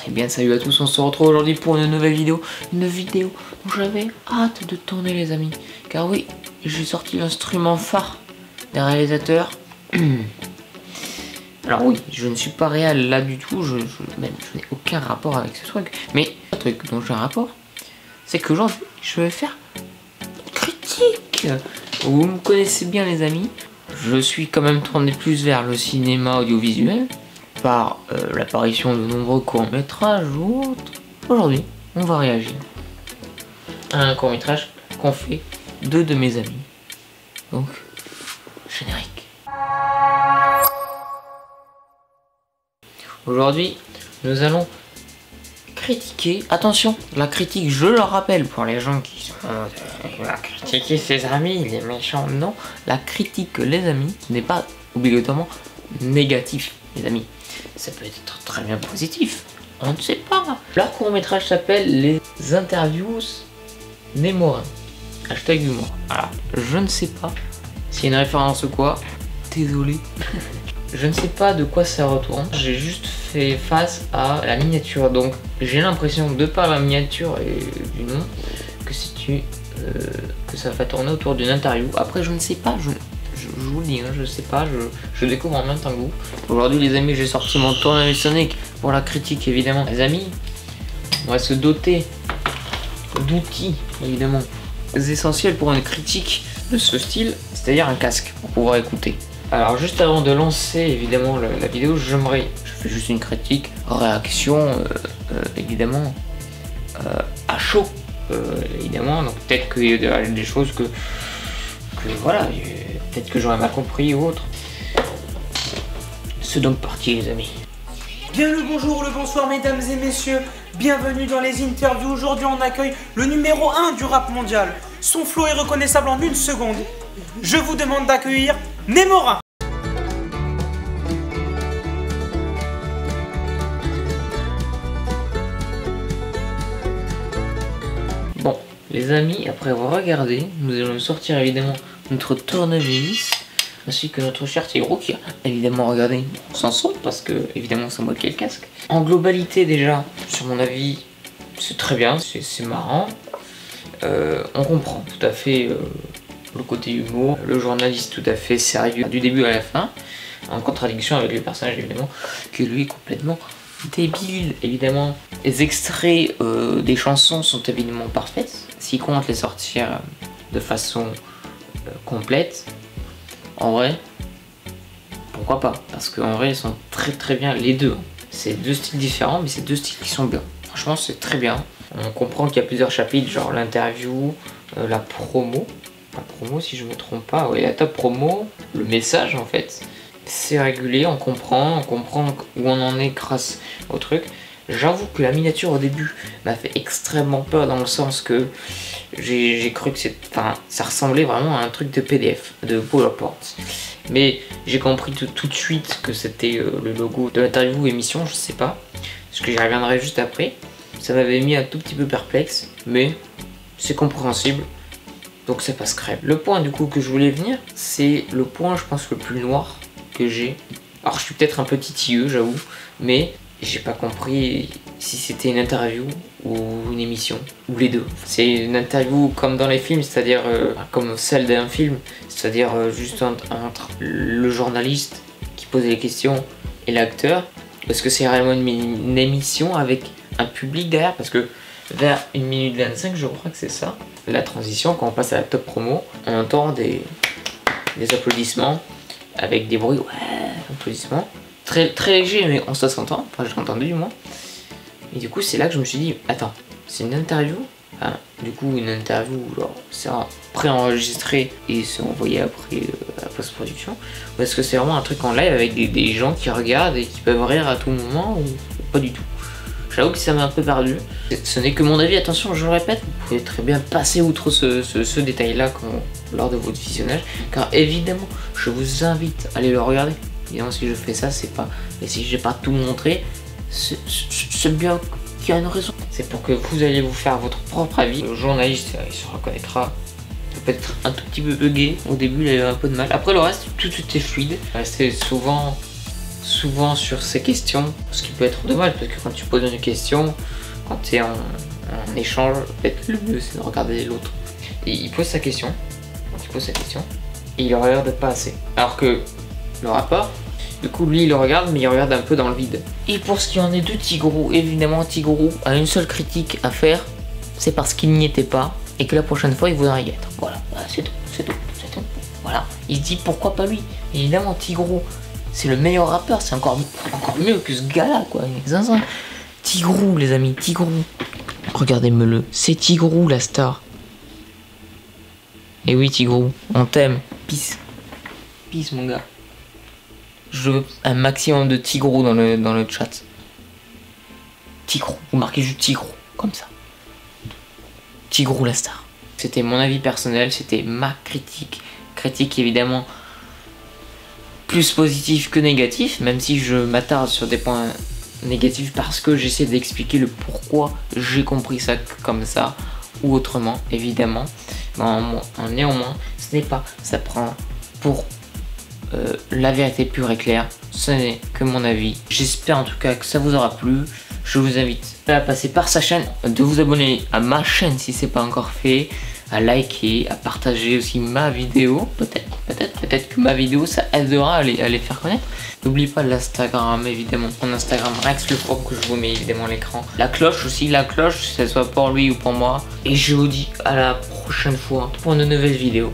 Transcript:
Eh bien salut à tous, on se retrouve aujourd'hui pour une nouvelle vidéo. Une vidéo où j'avais hâte de tourner les amis. Car oui, j'ai sorti l'instrument phare des réalisateurs. Alors oui, je ne suis pas réel là du tout, je n'ai aucun rapport avec ce truc. Mais un truc dont j'ai un rapport, c'est qu'aujourd'hui, je vais faire une critique. Vous me connaissez bien les amis, je suis quand même tourné plus vers le cinéma audiovisuel par l'apparition de nombreux courts-métrages ou autres. Aujourd'hui, on va réagir à un court-métrage qu'ont fait deux de mes amis. Donc, générique. Aujourd'hui, nous allons critiquer. Attention, la critique, je le rappelle pour les gens qui sont critiquer ses amis, les méchants. Non, la critique, les amis, n'est pas obligatoirement négatif, les amis. Ça peut être très bien positif. On ne sait pas. Leur court-métrage s'appelle Les Interviews Némorin. Hashtag humour. Alors, je ne sais pas s'il y a une référence ou quoi. Désolé. Je ne sais pas de quoi ça retourne. J'ai juste fait face à la miniature. Donc, j'ai l'impression, de par la miniature et du nom, que que ça va tourner autour d'une interview. Après, je ne sais pas. Je vous le dis, hein, je sais pas, je découvre en même temps que vous. Aujourd'hui les amis, j'ai sorti mon tournevis Sonic pour la critique évidemment. Les amis, on va se doter d'outils évidemment essentiels pour une critique de ce style, c'est-à-dire un casque pour pouvoir écouter. Alors juste avant de lancer évidemment la vidéo, je fais juste une critique, réaction évidemment à chaud évidemment. Donc peut-être qu'il y a des choses que voilà, peut-être que j'aurais mal compris ou autre. C'est donc parti les amis. Bien le bonjour, le bonsoir mesdames et messieurs. Bienvenue dans les interviews. Aujourd'hui on accueille le numéro 1 du rap mondial. Son flow est reconnaissable en une seconde. Je vous demande d'accueillir Némorin. Bon, les amis, après avoir regardé, nous allons sortir évidemment notre tournevis ainsi que notre cher Tigro qui a évidemment regardé sans son parce que évidemment c'est moi qui ai le casque. En globalité déjà, sur mon avis, c'est très bien, c'est marrant. On comprend tout à fait le côté humour, le journaliste tout à fait sérieux du début à la fin, en contradiction avec le personnage évidemment qui lui est complètement débile. Évidemment, les extraits des chansons sont évidemment parfaits. S'ils comptent les sortir de façon complète, en vrai, pourquoi pas? Parce qu'en vrai, ils sont très bien les deux. C'est deux styles différents, mais c'est deux styles qui sont bien. Franchement, c'est très bien. On comprend qu'il y a plusieurs chapitres, genre l'interview, la promo. La promo, si je me trompe pas, oui, la top promo, le message en fait. C'est régulé, on comprend où on en est grâce au truc. J'avoue que la miniature au début m'a fait extrêmement peur dans le sens que j'ai cru que ça ressemblait vraiment à un truc de PDF, de PowerPoint. Mais j'ai compris tout de suite que c'était le logo de l'interview émission, je sais pas. Parce que j'y reviendrai juste après. Ça m'avait mis un tout petit peu perplexe, mais c'est compréhensible. Donc ça passe crème. Le point du coup que je voulais venir, c'est le point je pense le plus noir que j'ai. Alors je suis peut-être un peu titilleux j'avoue, mais j'ai pas compris si c'était une interview ou une émission, ou les deux. C'est une interview comme dans les films, c'est-à-dire comme celle d'un film, c'est-à-dire juste entre le journaliste qui pose les questions et l'acteur. Est-ce que c'est réellement une émission avec un public derrière? Parce que vers 1 minute 25, je crois que c'est ça, la transition, quand on passe à la top promo, on entend des applaudissements avec des bruits, ouais, applaudissements. Très léger, mais on s'entend, enfin je l'ai entendu du moins. Et du coup c'est là que je me suis dit, attends, c'est une interview? Enfin, du coup une interview, genre c'est pré-enregistré et c'est envoyé après à la post-production? Ou est-ce que c'est vraiment un truc en live avec des gens qui regardent et qui peuvent rire à tout moment ou pas du tout? J'avoue que ça m'a un peu perdu. Ce n'est que mon avis, attention, je le répète, vous pouvez très bien passer outre ce détail-là lors de votre visionnage, car évidemment, je vous invite à aller le regarder. Évidemment, si je fais ça, c'est pas... Et si j'ai pas tout montré, c'est bien qu'il y a une raison. C'est pour que vous alliez vous faire votre propre avis. Le journaliste, il se reconnaîtra. Peut-être un tout petit peu bugué. Au début, il a eu un peu de mal. Après, le reste, tout était fluide. C'était souvent souvent sur ses questions, ce qui peut être dommage parce que quand tu poses une question, quand tu es en échange, peut-être le mieux c'est de regarder l'autre. Et il pose sa question, et il le regarde pas assez. Alors que le rapport, du coup lui il le regarde mais il regarde un peu dans le vide. Et pour ce qui en est de Tigrou, évidemment Tigrou a une seule critique à faire, c'est parce qu'il n'y était pas et que la prochaine fois il voudra y être. Voilà, c'est tout. Voilà, il se dit pourquoi pas lui. Évidemment Tigrou, c'est le meilleur rappeur, c'est encore mieux que ce gars-là quoi. Tigrou les amis, Tigrou. Regardez-me-le, c'est Tigrou la star. Et oui Tigrou, on t'aime. Peace. Peace mon gars. Je veux un maximum de Tigrou dans le chat. Tigrou, vous marquez juste Tigrou, comme ça. Tigrou la star. C'était mon avis personnel, c'était ma critique. Critique évidemment plus positif que négatif, même si je m'attarde sur des points négatifs parce que j'essaie d'expliquer le pourquoi j'ai compris ça comme ça ou autrement, évidemment. Néanmoins, ce n'est pas, ça prend pour la vérité pure et claire, ce n'est que mon avis. J'espère en tout cas que ça vous aura plu. Je vous invite à passer par sa chaîne, de vous abonner à ma chaîne si c'est pas encore fait, à liker, à partager aussi ma vidéo. Peut-être que ma vidéo ça aidera à les faire connaître. N'oubliez pas l'Instagram évidemment, mon Instagram Rex le Pro que je vous mets évidemment à l'écran. La cloche aussi, que ce soit pour lui ou pour moi. Et je vous dis à la prochaine fois pour une nouvelle vidéo.